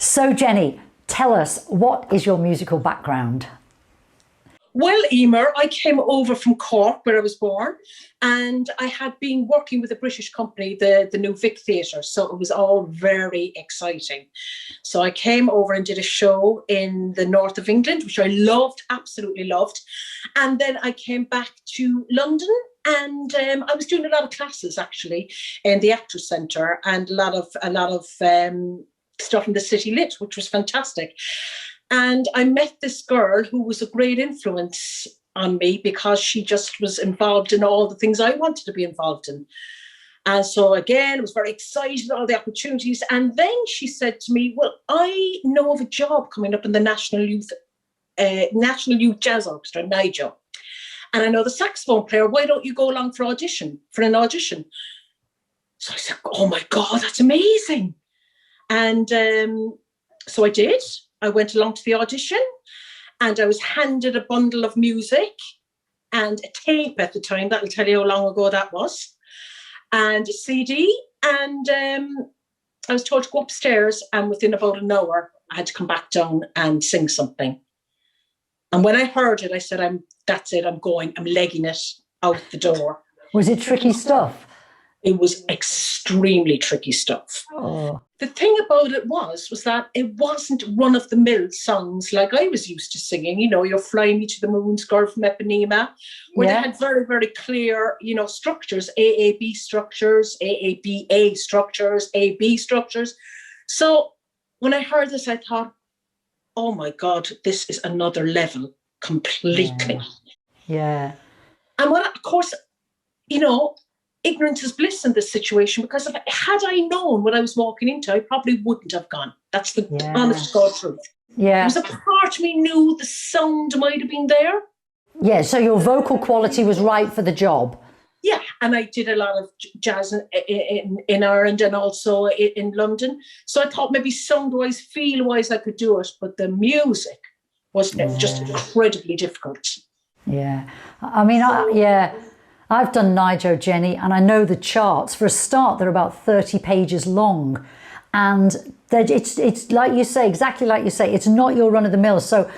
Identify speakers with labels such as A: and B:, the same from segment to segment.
A: So, Jenny, tell us, what is your musical background?
B: Well, Emer, I came over from Cork, where I was born, and I had been working with a British company, the New Vic Theatre, so it was all very exciting. So I came over and did a show in the north of England, which I loved, absolutely loved. And then I came back to London, and I was doing a lot of classes actually in the Actors Centre, and a lot of stuff in the City Lit, which was fantastic. And I met this girl who was a great influence on me because she just was involved in all the things I wanted to be involved in. And so again, I was very excited about all the opportunities. And then she said to me, well, I know of a job coming up in the National Youth Jazz Orchestra, NYJO. And I know the saxophone player. Why don't you go along for an audition? So I said, oh my God, that's amazing. And so I did. I went along to the audition, and I was handed a bundle of music and a tape at the time. That'll tell you how long ago that was. And a CD. And I was told to go upstairs, and within about an hour, I had to come back down and sing something. And when I heard it, I said, that's it, I'm going, I'm legging it out the door.
A: Was it tricky stuff?
B: It was extremely tricky stuff.
A: Oh.
B: The thing about it was that it wasn't run-of-the-mill songs like I was used to singing. You know, you're Flying Me to the Moon's Girl from Ipanema, where they had very, very clear, structures, AAB structures, AABA structures, AB structures. So when I heard this, I thought, oh my God, this is another level completely.
A: Yeah.
B: And of course, ignorance is bliss in this situation, because had I known what I was walking into, I probably wouldn't have gone. That's the honest to God truth.
A: Yeah.
B: There was a part of me knew the sound might have been there.
A: Yeah, so your vocal quality was right for the job.
B: Yeah, and I did a lot of jazz in Ireland and also in London. So I thought maybe sound-wise, feel-wise, I could do it. But the music was just incredibly difficult.
A: Yeah. I mean, I've done NYJO, Jenny, and I know the charts. For a start, they're about 30 pages long. And it's like you say, exactly like you say, it's not your run-of-the-mill. So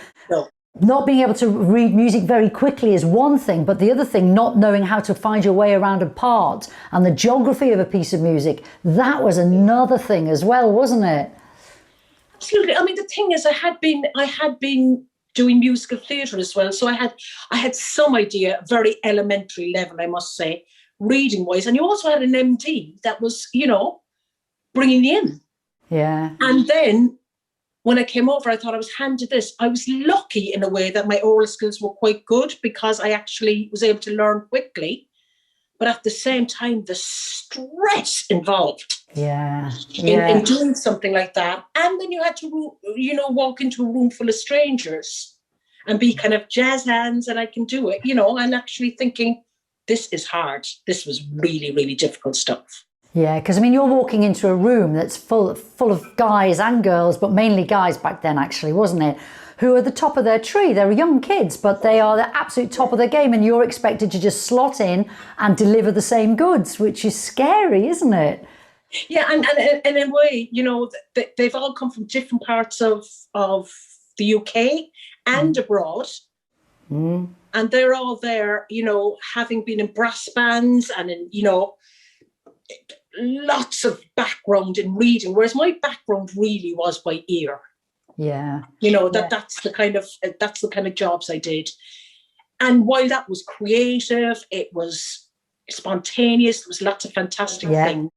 A: not being able to read music very quickly is one thing, but the other thing, not knowing how to find your way around a part and the geography of a piece of music, that was another thing as well, wasn't it?
B: Absolutely. I mean, the thing is, I had been doing musical theatre as well. So I had some idea, very elementary level, I must say, reading wise. And you also had an MD that was, bringing you in.
A: Yeah.
B: And then when I came over, I thought I was handed this. I was lucky in a way that my oral skills were quite good, because I actually was able to learn quickly. But at the same time, the stress involved in doing something like that. And then you had to, walk into a room full of strangers and be kind of jazz hands, and I can do it, and actually thinking, this is hard. This was really, really difficult stuff.
A: Yeah, because I mean, you're walking into a room that's full of guys and girls, but mainly guys back then, actually, wasn't it? Who are the top of their tree. They're young kids, but they are the absolute top of their game, and you're expected to just slot in and deliver the same goods, which is scary, isn't it?
B: Yeah, and in a way, they've all come from different parts of the UK and abroad.
A: Mm.
B: And they're all there, having been in brass bands and in, lots of background in reading, whereas my background really was by ear.
A: Yeah.
B: That's the kind of jobs I did. And while that was creative, it was spontaneous, there was lots of fantastic things.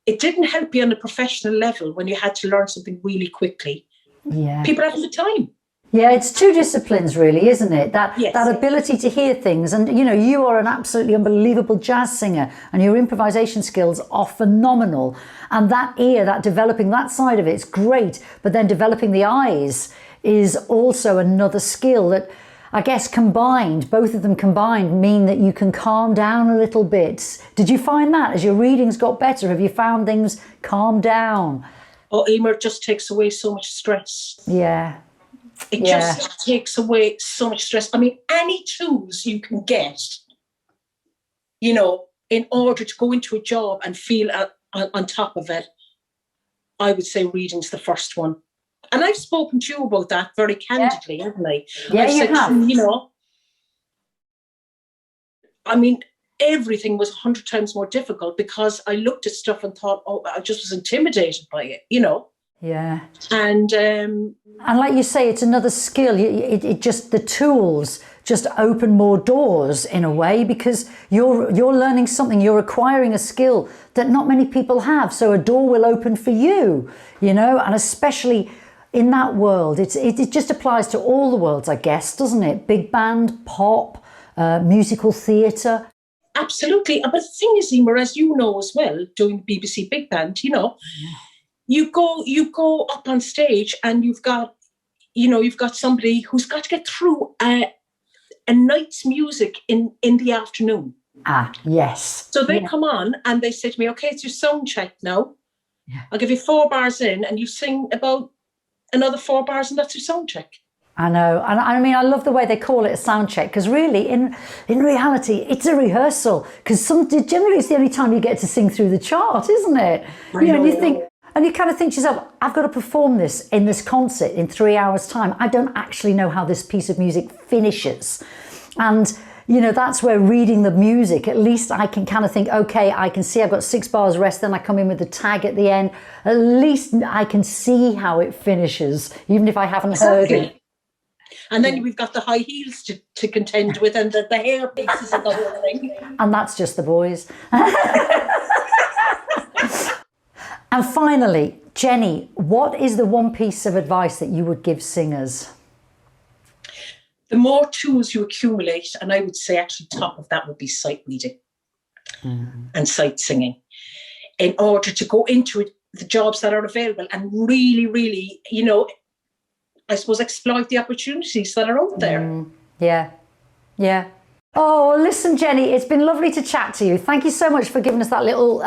B: It didn't help you on a professional level when you had to learn something really quickly.
A: Yeah.
B: People haven't the time.
A: Yeah, it's two disciplines really, isn't it? That ability to hear things. And, you are an absolutely unbelievable jazz singer, and your improvisation skills are phenomenal. And that ear, that developing that side of it is great. But then developing the eyes is also another skill that, I guess, both of them combined, mean that you can calm down a little bit. Did you find that as your readings got better? Have you found things calm down?
B: Oh, Emer just takes away so much stress.
A: Yeah.
B: It just takes away so much stress. I mean, any tools you can get, in order to go into a job and feel on top of it, I would say reading's the first one. And I've spoken to you about that very candidly, haven't I?
A: Yeah,
B: I've
A: you have.
B: You know, I mean, everything was 100 times more difficult because I looked at stuff and thought, oh, I just was intimidated by it, you know.
A: Yeah.
B: And
A: like you say, it's another skill. It just, the tools just open more doors in a way, because you're learning something, you're acquiring a skill that not many people have. So a door will open for you, you know, and especially in that world, it just applies to all the worlds, I guess, doesn't it? Big band, pop, musical theatre.
B: Absolutely. But the thing is, Emer, as you know as well, doing BBC Big Band, you know, you go up on stage and you've got somebody who's got to get through a night's music in the afternoon.
A: Ah, yes.
B: So they come on and they say to me, okay, it's your sound check now.
A: Yeah.
B: I'll give you 4 bars in and you sing about another 4 bars and that's your sound check.
A: I know. And I mean, I love the way they call it a sound check, because really, in reality, it's a rehearsal, because generally it's the only time you get to sing through the chart, isn't it? And you think, and you kind of think to yourself, I've got to perform this in this concert in 3 hours' time. I don't actually know how this piece of music finishes. And, you know, that's where reading the music, at least I can kind of think, okay, I can see I've got 6 bars rest, then I come in with the tag at the end. At least I can see how it finishes, even if I haven't heard it.
B: And then we've got the high heels to contend with, and the hair pieces and the whole thing.
A: And that's just the boys. And finally, Jenny, what is the one piece of advice that you would give singers?
B: The more tools you accumulate, and I would say actually top of that would be sight reading and sight singing, in order to go into the jobs that are available and really, really, you know, I suppose exploit the opportunities that are out there.
A: Yeah. Oh, listen, Jenny, it's been lovely to chat to you. Thank you so much for giving us that little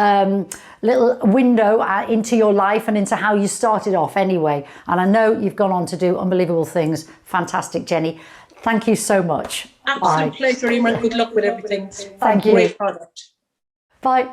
A: window into your life and into how you started off anyway. And I know you've gone on to do unbelievable things. Fantastic, Jenny. Thank you so much.
B: Absolute pleasure, Emer. Good luck with everything.
A: Thank you.
B: Great product.
A: Bye.